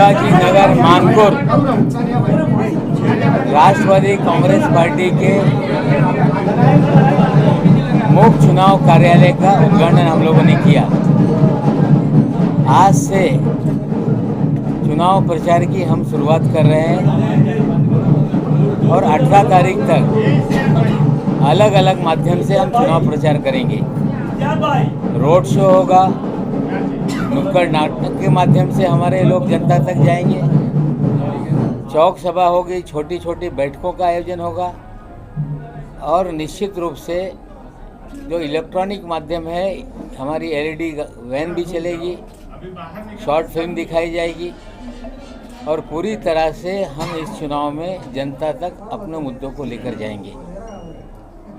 शिवाजी नगर मानपुर राष्ट्रवादी Congress party के मुख्य चुनाव कार्यालय का उद्घाटन हम लोगों ने किया। आज से चुनाव प्रचार की हम शुरुआत कर रहे हैं और 18 तारीख तक अलग अलग माध्यम से हम चुनाव प्रचार करेंगे। रोड शो होगा, नुक्कड़ नाटक के माध्यम से हमारे लोग जनता तक जाएंगे, चौक सभा होगी, छोटी छोटी बैठकों का आयोजन होगा और निश्चित रूप से जो इलेक्ट्रॉनिक माध्यम है, हमारी एलईडी वैन भी चलेगी, शॉर्ट फिल्म दिखाई जाएगी और पूरी तरह से हम इस चुनाव में जनता तक अपने मुद्दों को लेकर जाएंगे।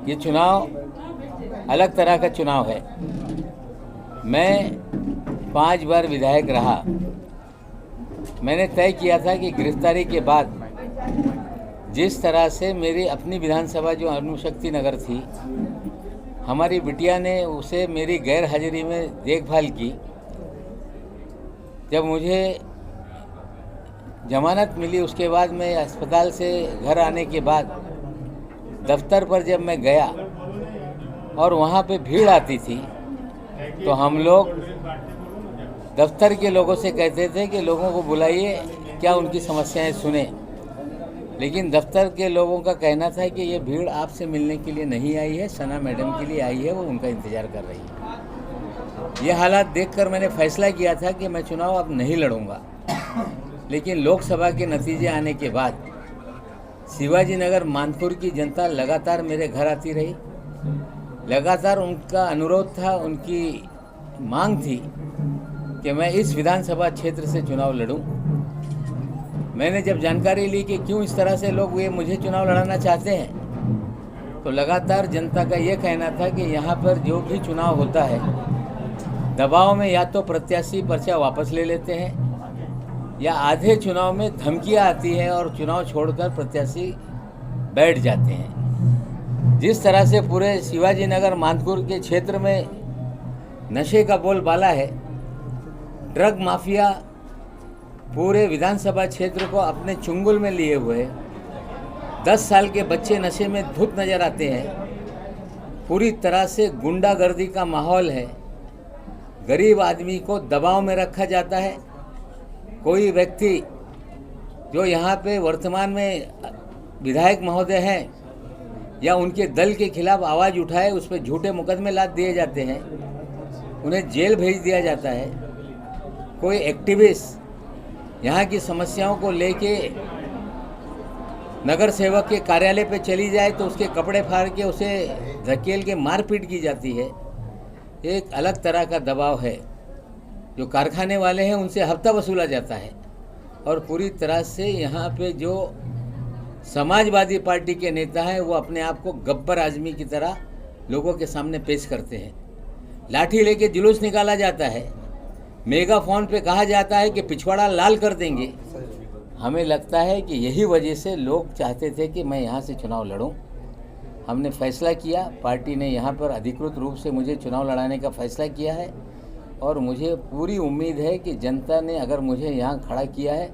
ये चुनाव अलग तरह का चुनाव है। मैं 5 बार विधायक रहा। मैंने तय किया था कि गिरफ्तारी के बाद जिस तरह से मेरी अपनी विधानसभा जो अणुशक्ति नगर थी, हमारी बिटिया ने उसे मेरी गैर हाजिरी में देखभाल की। जब मुझे जमानत मिली उसके बाद मैं अस्पताल से घर आने के बाद दफ्तर पर जब मैं गया और वहाँ पे भीड़ आती थी तो हम लोग दफ्तर के लोगों से कहते थे कि लोगों को बुलाइए, क्या उनकी समस्याएं सुने। लेकिन दफ्तर के लोगों का कहना था कि ये भीड़ आपसे मिलने के लिए नहीं आई है, सना मैडम के लिए आई है, वो उनका इंतज़ार कर रही है। ये हालात देखकर मैंने फैसला किया था कि मैं चुनाव अब नहीं लड़ूंगा। लेकिन लोकसभा के नतीजे आने के बाद शिवाजी नगर मानपुर की जनता लगातार मेरे घर आती रही। लगातार उनका अनुरोध था, उनकी मांग थी कि मैं इस विधानसभा क्षेत्र से चुनाव लड़ूं। मैंने जब जानकारी ली कि क्यों इस तरह से लोग ये मुझे चुनाव लड़ाना चाहते हैं, तो लगातार जनता का ये कहना था कि यहाँ पर जो भी चुनाव होता है, दबाव में या तो प्रत्याशी पर्चा वापस ले लेते हैं या आधे चुनाव में धमकियाँ आती है और चुनाव छोड़कर प्रत्याशी बैठ जाते हैं। जिस तरह से पूरे शिवाजी नगर मानपुर के क्षेत्र में नशे का बोलबाला है, ड्रग माफिया पूरे विधानसभा क्षेत्र को अपने चुंगल में लिए हुए, 10 साल के बच्चे नशे में धुत नजर आते हैं, पूरी तरह से गुंडागर्दी का माहौल है, गरीब आदमी को दबाव में रखा जाता है। कोई व्यक्ति जो यहाँ पे वर्तमान में विधायक महोदय हैं या उनके दल के खिलाफ आवाज़ उठाए, उस पर झूठे मुकदमे लाद दिए जाते हैं, उन्हें जेल भेज दिया जाता है। कोई एक्टिविस्ट यहाँ की समस्याओं को लेके नगर सेवक के कार्यालय पे चली जाए तो उसके कपड़े फाड़ के उसे धकेल के मारपीट की जाती है। एक अलग तरह का दबाव है। जो कारखाने वाले हैं उनसे हफ्ता वसूला जाता है और पूरी तरह से यहाँ पे जो समाजवादी पार्टी के नेता हैं वो अपने आप को गब्बर आदमी की तरह लोगों के सामने पेश करते हैं। लाठी लेके जुलूस निकाला जाता है, मेगाफोन पे कहा जाता है कि पिछवाड़ा लाल कर देंगे। हमें लगता है कि यही वजह से लोग चाहते थे कि मैं यहाँ से चुनाव लड़ूं। हमने फैसला किया, पार्टी ने यहाँ पर अधिकृत रूप से मुझे चुनाव लड़ाने का फैसला किया है और मुझे पूरी उम्मीद है कि जनता ने अगर मुझे यहाँ खड़ा किया है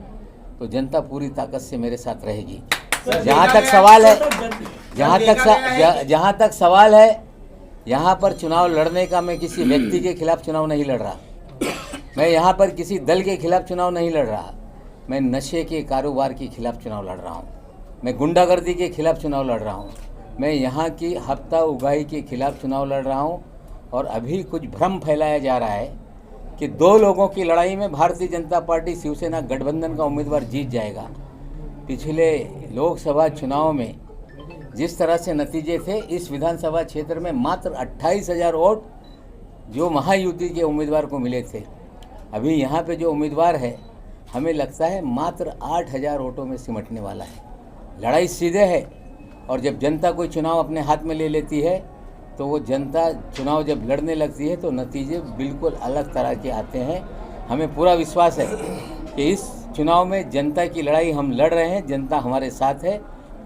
तो जनता पूरी ताकत से मेरे साथ रहेगी। जहाँ तक सवाल है यहाँ पर चुनाव लड़ने का, मैं किसी व्यक्ति के खिलाफ चुनाव नहीं लड़ रहा, मैं यहाँ पर किसी दल के खिलाफ चुनाव नहीं लड़ रहा, मैं नशे के कारोबार के खिलाफ चुनाव लड़ रहा हूँ, मैं गुंडागर्दी के खिलाफ चुनाव लड़ रहा हूँ, मैं यहाँ की हफ्ता उगाही के खिलाफ चुनाव लड़ रहा हूँ। और अभी कुछ भ्रम फैलाया जा रहा है कि 2 लोगों की लड़ाई में भारतीय जनता पार्टी शिवसेना गठबंधन का उम्मीदवार जीत जाएगा। पिछले लोकसभा चुनाव में जिस तरह से नतीजे थे, इस विधानसभा क्षेत्र में मात्र 28,000 वोट जो महायुति के उम्मीदवार को मिले थे। अभी यहाँ पे जो उम्मीदवार है, हमें लगता है मात्र 8,000 वोटों में सिमटने वाला है। लड़ाई सीधे है और जब जनता कोई चुनाव अपने हाथ में ले लेती है तो वो जनता चुनाव जब लड़ने लगती है तो नतीजे बिल्कुल अलग तरह के आते हैं। हमें पूरा विश्वास है कि इस चुनाव में जनता की लड़ाई हम लड़ रहे हैं, जनता हमारे साथ है।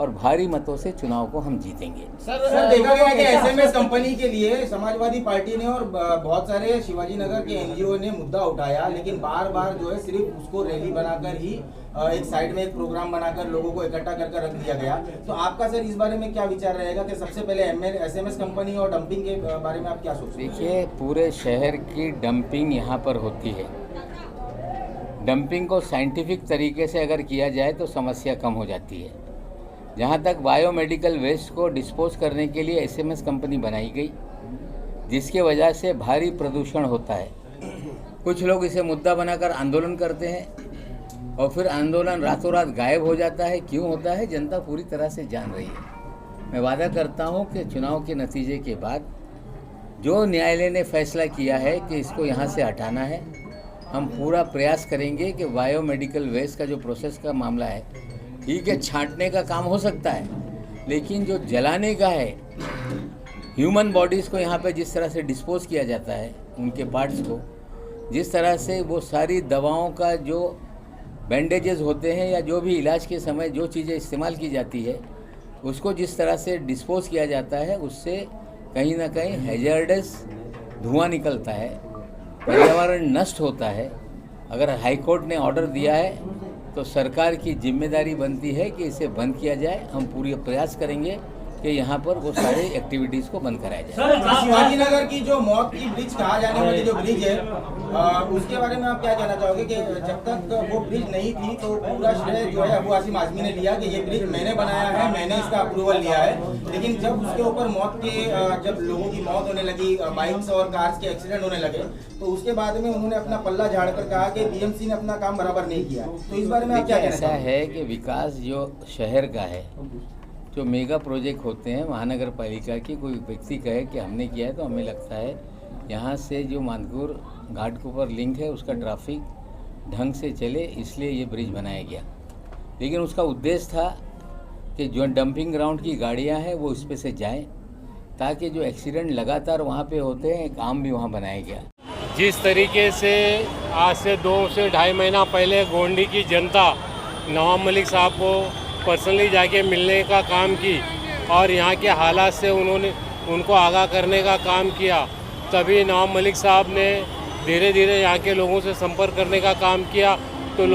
और भारी मतों से चुनाव को हम जीतेंगे। सर देखा गया कि एसएमएस कंपनी के लिए समाजवादी पार्टी ने और बहुत सारे शिवाजी नगर के एनजीओ ने मुद्दा उठाया, लेकिन बार बार जो है सिर्फ उसको रैली बनाकर ही एक साइड में एक प्रोग्राम बनाकर लोगों को इकट्ठा कर रख दिया गया। तो आपका सर इस बारे में क्या विचार रहेगा कि सबसे पहले एसएमएस कंपनी और डंपिंग के बारे में आप क्या सोचते हैं? देखिए, पूरे शहर की डंपिंग यहाँ पर होती है। डंपिंग को साइंटिफिक तरीके से अगर किया जाए तो समस्या कम हो जाती है। जहाँ तक बायोमेडिकल वेस्ट को डिस्पोज करने के लिए एसएमएस कंपनी बनाई गई, जिसके वजह से भारी प्रदूषण होता है। कुछ लोग इसे मुद्दा बनाकर आंदोलन करते हैं और फिर आंदोलन रातों रात गायब हो जाता है। क्यों होता है, जनता पूरी तरह से जान रही है। मैं वादा करता हूँ कि चुनाव के नतीजे के बाद जो न्यायालय ने फैसला किया है कि इसको यहाँ से हटाना है, हम पूरा प्रयास करेंगे कि बायोमेडिकल वेस्ट का जो प्रोसेस का मामला है, ठीक है, छांटने का काम हो सकता है, लेकिन जो जलाने का है, ह्यूमन बॉडीज़ को यहाँ पे जिस तरह से डिस्पोज किया जाता है, उनके पार्ट्स को, जिस तरह से वो सारी दवाओं का जो बैंडेजेस होते हैं या जो भी इलाज के समय जो चीज़ें इस्तेमाल की जाती है, उसको जिस तरह से डिस्पोज किया जाता है, उससे कहीं ना कहीं हैजर्डस धुआं निकलता है, पर्यावरण नष्ट होता है। अगर हाईकोर्ट ने ऑर्डर दिया है तो सरकार की जिम्मेदारी बनती है कि इसे बंद किया जाए। हम पूरी प्रयास करेंगे कि यहाँ पर वो सारे एक्टिविटीज़ को बंद कराया जाए। शिवाजी नगर की जो मौत की ब्रिज कहा जाने वाली जो ब्रिज है, उसके बारे में आप क्या कहना चाहोगे कि जब तक वो ब्रिज नहीं थी तो पूरा श्रेय जो है अबू आसिम आजमी ने लिया कि ये ब्रिज मैंने बनाया है, मैंने इसका अप्रूवल लिया है। लेकिन जब उसके ऊपर जब लोगों की मौत होने लगी, बाइक्स और कार्स के एक्सीडेंट होने लगे, तो उसके बाद में उन्होंने अपना पल्ला झाड़कर कहा कि बीएमसी ने अपना काम बराबर नहीं किया। तो इस बारे में आप क्या कहना चाहोगे? ऐसा है कि विकास जो शहर का है, जो मेगा प्रोजेक्ट होते हैं महानगर पालिका की, कोई व्यक्ति कहे कि हमने किया है, तो हमें लगता है यहाँ से जो मानपुर घाट के ऊपर लिंक है उसका ट्रैफिक ढंग से चले, इसलिए ये ब्रिज बनाया गया। लेकिन उसका उद्देश्य था कि जो डंपिंग ग्राउंड की गाड़ियाँ हैं वो इस पे से जाएं, ताकि जो एक्सीडेंट लगातार वहाँ पे होते हैं, एक आम भी वहाँ बनाया गया। जिस तरीके से आज से 2 से ढाई महीना पहले गोंडी की जनता नवाब मलिक साहब को पर्सनली जाके मिलने का काम की और यहाँ के हालात से उनको आगाह करने का काम किया, तभी नवाब मलिक साहब ने धीरे धीरे यहाँ के लोगों से संपर्क करने का काम किया। तो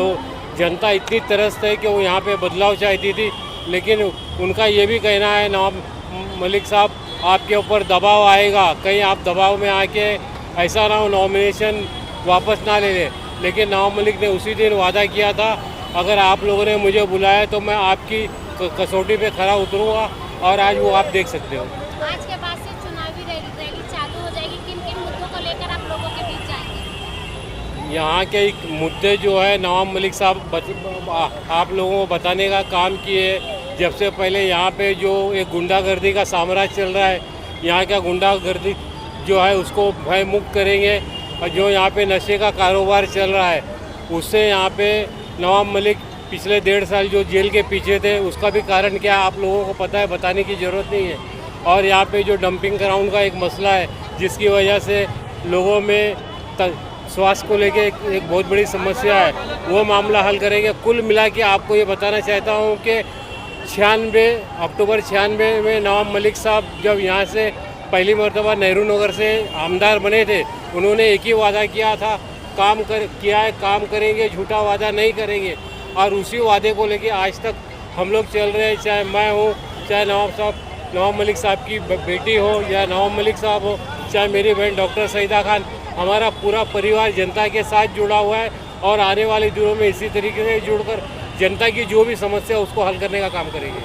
जनता इतनी तरसते है कि वो यहाँ पे बदलाव चाहती थी, लेकिन उनका ये भी कहना है, नवाब मलिक साहब आपके ऊपर दबाव आएगा, कहीं आप दबाव में आके ऐसा ना हो नॉमिनेशन वापस ना ले लें। लेकिन नवाब मलिक ने उसी दिन वादा किया था, अगर आप लोगों ने मुझे बुलाया तो मैं आपकी कसौटी पे खरा उतरूँगा, और आज वो आप देख सकते हो। आज के बाद से चुनावी रैली चालू हो जाएगी, किन किन मुद्दों को लेकर आप लोगों के बीच जाएंगे? यहाँ के मुद्दे जो है नवाब मलिक साहब आप लोगों को बताने का काम किए। जब से पहले यहाँ पे जो एक गुंडागर्दी का साम्राज्य चल रहा है, यहाँ का गुंडागर्दी जो है उसको भय मुक्त करेंगे, और जो यहाँ पे नशे का कारोबार चल रहा है उससे यहाँ पे नवाब मलिक पिछले 1.5 साल जो जेल के पीछे थे, उसका भी कारण क्या आप लोगों को पता है, बताने की ज़रूरत नहीं है। और यहाँ पे जो डंपिंग ग्राउंड का एक मसला है, जिसकी वजह से लोगों में स्वास्थ्य को लेके एक बहुत बड़ी समस्या है, वो मामला हल करेंगे। कुल मिला के आपको ये बताना चाहता हूँ कि अक्टूबर 96 में नवाब मलिक साहब जब यहाँ से पहली मरतबा नेहरू नगर से आमदार बने थे, उन्होंने एक ही वादा किया था, किया है, काम करेंगे, झूठा वादा नहीं करेंगे। और उसी वादे को लेके आज तक हम लोग चल रहे हैं, चाहे मैं हूँ, चाहे नवाब मलिक साहब की बेटी हो या नवाब मलिक साहब हो, चाहे मेरी बहन डॉक्टर सईदा खान, हमारा पूरा परिवार जनता के साथ जुड़ा हुआ है और आने वाले दिनों में इसी तरीके से जुड़कर जनता की जो भी समस्या उसको हल करने का काम करेंगे।